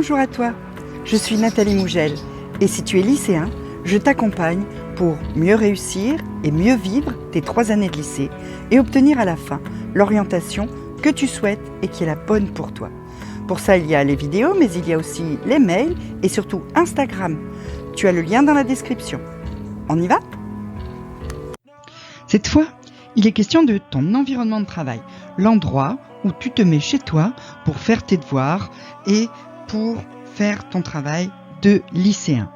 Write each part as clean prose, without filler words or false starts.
Bonjour à toi, je suis Nathalie Mougel et si tu es lycéen, je t'accompagne pour mieux réussir et mieux vivre tes 3 années de lycée et obtenir à la fin l'orientation que tu souhaites et qui est la bonne pour toi. Pour ça, il y a les vidéos, mais il y a aussi les mails et surtout Instagram. Tu as le lien dans la description. On y va ? Cette fois, il est question de ton environnement de travail, l'endroit où tu te mets chez toi pour faire tes devoirs et pour faire ton travail de lycéen.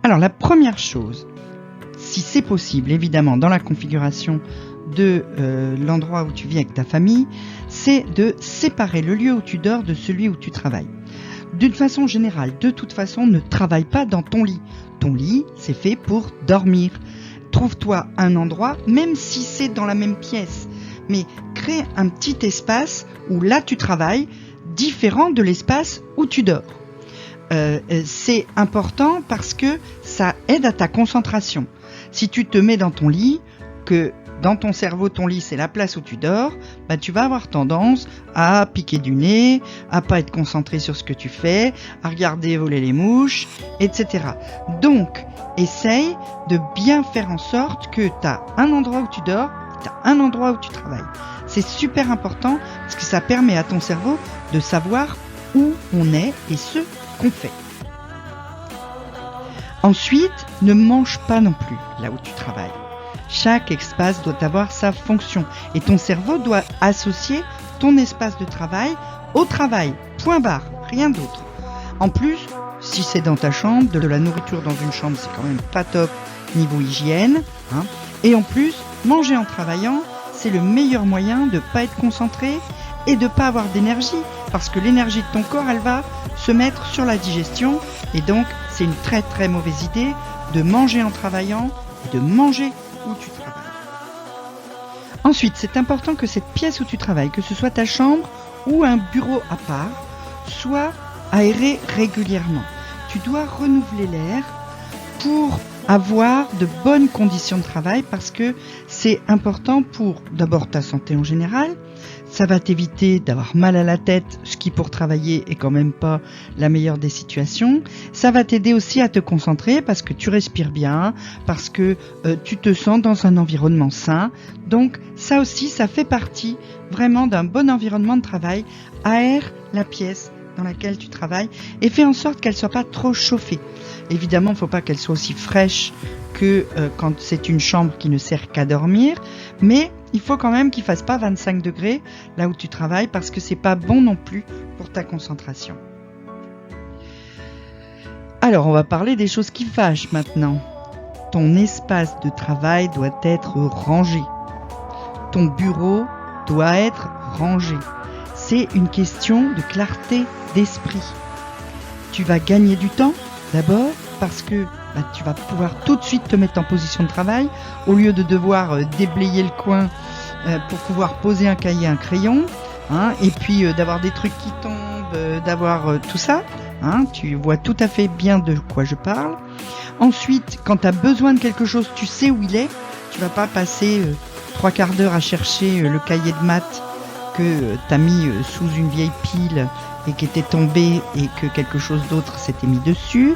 Alors la première chose, si c'est possible, évidemment dans la configuration de l'endroit où tu vis avec ta famille, c'est de séparer le lieu où tu dors de celui où tu travailles. D'une façon générale, de toute façon, ne travaille pas dans ton lit. Ton lit, c'est fait pour dormir. Trouve-toi un endroit, même si c'est dans la même pièce, mais crée un petit espace où là tu travailles, différent de l'espace où tu dors. C'est important parce que ça aide à ta concentration. Si tu te mets dans ton lit, que dans ton cerveau, ton lit, c'est la place où tu dors, bah, tu vas avoir tendance à piquer du nez, à pas être concentré sur ce que tu fais, à regarder voler les mouches, etc. Donc, essaye de bien faire en sorte que tu as un endroit où tu dors, tu as un endroit où tu travailles. C'est super important parce que ça permet à ton cerveau de savoir où on est et ce qu'on fait. Ensuite, ne mange pas non plus là où tu travailles. Chaque espace doit avoir sa fonction et ton cerveau doit associer ton espace de travail au travail. Point barre, rien d'autre. En plus, si c'est dans ta chambre, de la nourriture dans une chambre, c'est quand même pas top niveau hygiène. Et en plus, manger en travaillant, c'est le meilleur moyen de ne pas être concentré et de ne pas avoir d'énergie. Parce que l'énergie de ton corps, elle va se mettre sur la digestion. Et donc, c'est une très très mauvaise idée de manger en travaillant et de manger où tu travailles. Ensuite, c'est important que cette pièce où tu travailles, que ce soit ta chambre ou un bureau à part, soit aérée régulièrement. Tu dois renouveler l'air pour avoir de bonnes conditions de travail parce que c'est important pour d'abord ta santé en général. Ça va t'éviter d'avoir mal à la tête, ce qui pour travailler est quand même pas la meilleure des situations. Ça va t'aider aussi à te concentrer parce que tu respires bien, parce que tu te sens dans un environnement sain. Donc ça aussi, ça fait partie vraiment d'un bon environnement de travail. Aère la pièce dans laquelle tu travailles et fais en sorte qu'elle soit pas trop chauffée. Évidemment, il ne faut pas qu'elle soit aussi fraîche que quand c'est une chambre qui ne sert qu'à dormir, mais il faut quand même qu'il fasse pas 25 degrés là où tu travailles parce que c'est pas bon non plus pour ta concentration. Alors, on va parler des choses qui fâchent maintenant. Ton espace de travail doit être rangé. Ton bureau doit être rangé. C'est une question de clarté d'esprit. Tu vas gagner du temps d'abord parce que tu vas pouvoir tout de suite te mettre en position de travail au lieu de devoir déblayer le coin pour pouvoir poser un cahier, un crayon, et puis d'avoir des trucs qui tombent, d'avoir tout ça. Tu vois tout à fait bien de quoi je parle. Ensuite, quand tu as besoin de quelque chose, tu sais où il est. Tu vas pas passer 3 quarts d'heure à chercher le cahier de maths que tu as mis sous une vieille pile et qui était tombé et que quelque chose d'autre s'était mis dessus,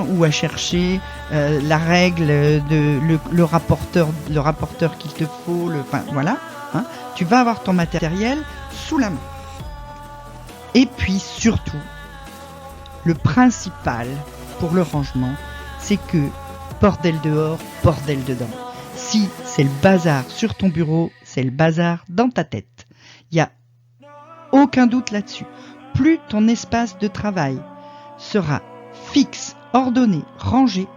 ou à chercher la règle de le rapporteur qu'il te faut, voilà. Tu vas avoir ton matériel sous la main. Et puis surtout, le principal pour le rangement, c'est que bordel dehors, bordel dedans. Si c'est le bazar sur ton bureau, c'est le bazar dans ta tête. Il n'y a aucun doute là-dessus. Plus ton espace de travail sera fixe, ordonné, rangé,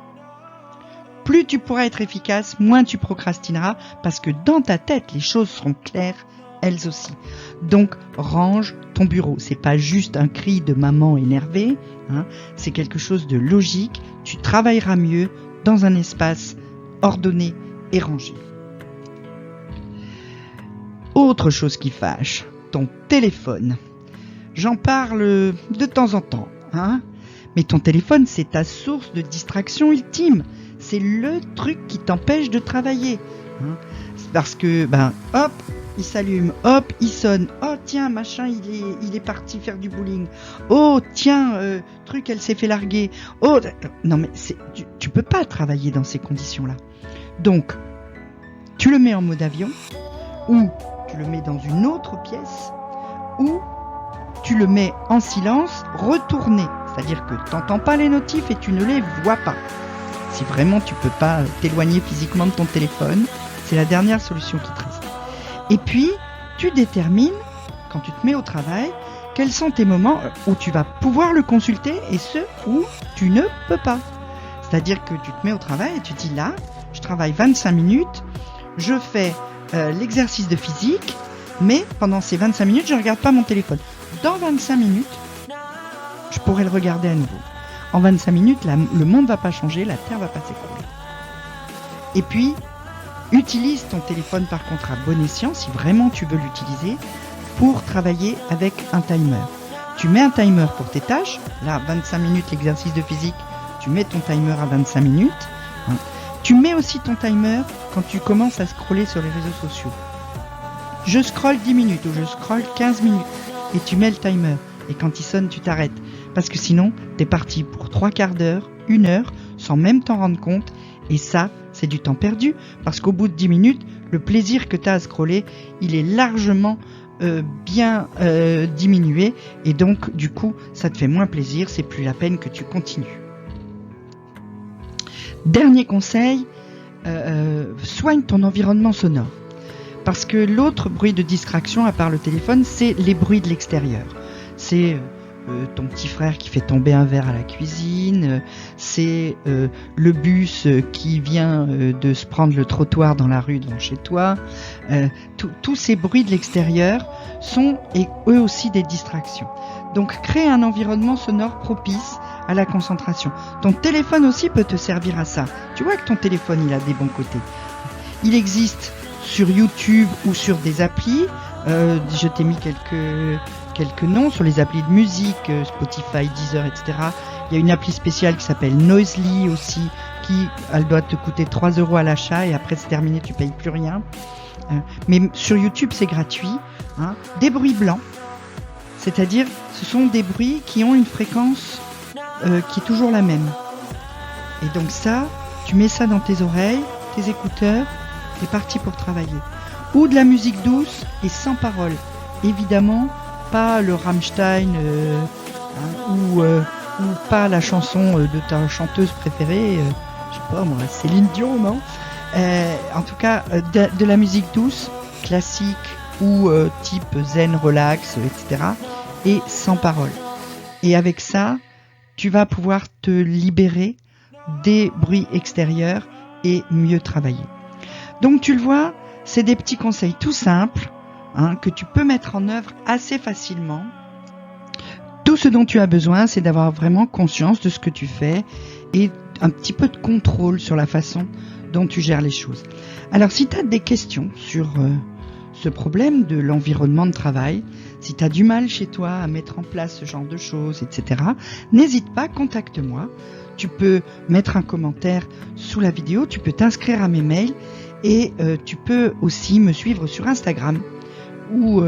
plus tu pourras être efficace, moins tu procrastineras, parce que dans ta tête, les choses seront claires, elles aussi. Donc, range ton bureau. C'est pas juste un cri de maman énervée, c'est quelque chose de logique. Tu travailleras mieux dans un espace ordonné et rangé. Autre chose qui fâche, ton téléphone. J'en parle de temps en temps, mais ton téléphone, c'est ta source de distraction ultime. C'est le truc qui t'empêche de travailler. Parce que, hop, il s'allume, hop, il sonne, hop, tiens, machin, il est parti faire du bowling. Oh, tiens, truc, elle s'est fait larguer. Oh, non mais tu peux pas travailler dans ces conditions-là. Donc, tu le mets en mode avion, ou tu le mets dans une autre pièce, ou tu le mets en silence, retourné. C'est-à-dire que tu n'entends pas les notifs et tu ne les vois pas. Si vraiment tu peux pas t'éloigner physiquement de ton téléphone, c'est la dernière solution qui te reste. Et puis, tu détermines, quand tu te mets au travail, quels sont tes moments où tu vas pouvoir le consulter et ceux où tu ne peux pas. C'est-à-dire que tu te mets au travail et tu te dis là, je travaille 25 minutes, je fais l'exercice de physique, mais pendant ces 25 minutes, je ne regarde pas mon téléphone. Dans 25 minutes, je pourrais le regarder à nouveau. En 25 minutes, le monde ne va pas changer, la Terre ne va pas s'écrouler. Et puis, utilise ton téléphone par contre à bon escient, si vraiment tu veux l'utiliser, pour travailler avec un timer. Tu mets un timer pour tes tâches. Là, 25 minutes l'exercice de physique, tu mets ton timer à 25 minutes. Tu mets aussi ton timer quand tu commences à scroller sur les réseaux sociaux. Je scrolle 10 minutes ou je scrolle 15 minutes et tu mets le timer. Et quand il sonne, tu t'arrêtes. Parce que sinon, t'es parti pour 3/4 d'heure, 1 heure, sans même t'en rendre compte. Et ça, c'est du temps perdu. Parce qu'au bout de 10 minutes, le plaisir que t'as à scroller, il est largement bien diminué. Et donc, du coup, ça te fait moins plaisir. C'est plus la peine que tu continues. Dernier conseil, soigne ton environnement sonore. Parce que l'autre bruit de distraction, à part le téléphone, c'est les bruits de l'extérieur. C'est ton petit frère qui fait tomber un verre à la cuisine, c'est le bus qui vient de se prendre le trottoir dans la rue devant chez toi. Tous ces bruits de l'extérieur sont eux aussi des distractions. Donc crée un environnement sonore propice à la concentration. Ton téléphone aussi peut te servir à ça. Tu vois que ton téléphone, il a des bons côtés. Il existe sur YouTube ou sur des applis. Je t'ai mis quelques noms sur les applis de musique, Spotify, Deezer, etc. Il y a une appli spéciale qui s'appelle Noisely aussi, elle doit te coûter 3 € à l'achat et après c'est terminé, tu payes plus rien. Mais sur YouTube, c'est gratuit. Des bruits blancs, c'est-à-dire ce sont des bruits qui ont une fréquence qui est toujours la même. Et donc ça, tu mets ça dans tes oreilles, tes écouteurs, t'es parti pour travailler. Ou de la musique douce et sans parole. Évidemment, pas le Rammstein ou pas la chanson de ta chanteuse préférée, je sais pas moi, Céline Dion, non ? En tout cas, de la musique douce, classique ou type zen, relax, etc. et sans parole. Et avec ça, tu vas pouvoir te libérer des bruits extérieurs et mieux travailler. Donc tu le vois, c'est des petits conseils tout simples que tu peux mettre en œuvre assez facilement. Tout ce dont tu as besoin, c'est d'avoir vraiment conscience de ce que tu fais et un petit peu de contrôle sur la façon dont tu gères les choses. Alors si tu as des questions sur ce problème de l'environnement de travail, si tu as du mal chez toi à mettre en place ce genre de choses, etc., n'hésite pas, contacte-moi. Tu peux mettre un commentaire sous la vidéo, tu peux t'inscrire à mes mails et tu peux aussi me suivre sur Instagram où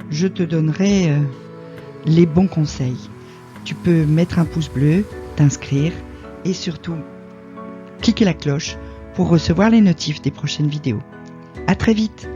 je te donnerai les bons conseils. Tu peux mettre un pouce bleu, t'inscrire et surtout cliquer la cloche pour recevoir les notifs des prochaines vidéos. À très vite!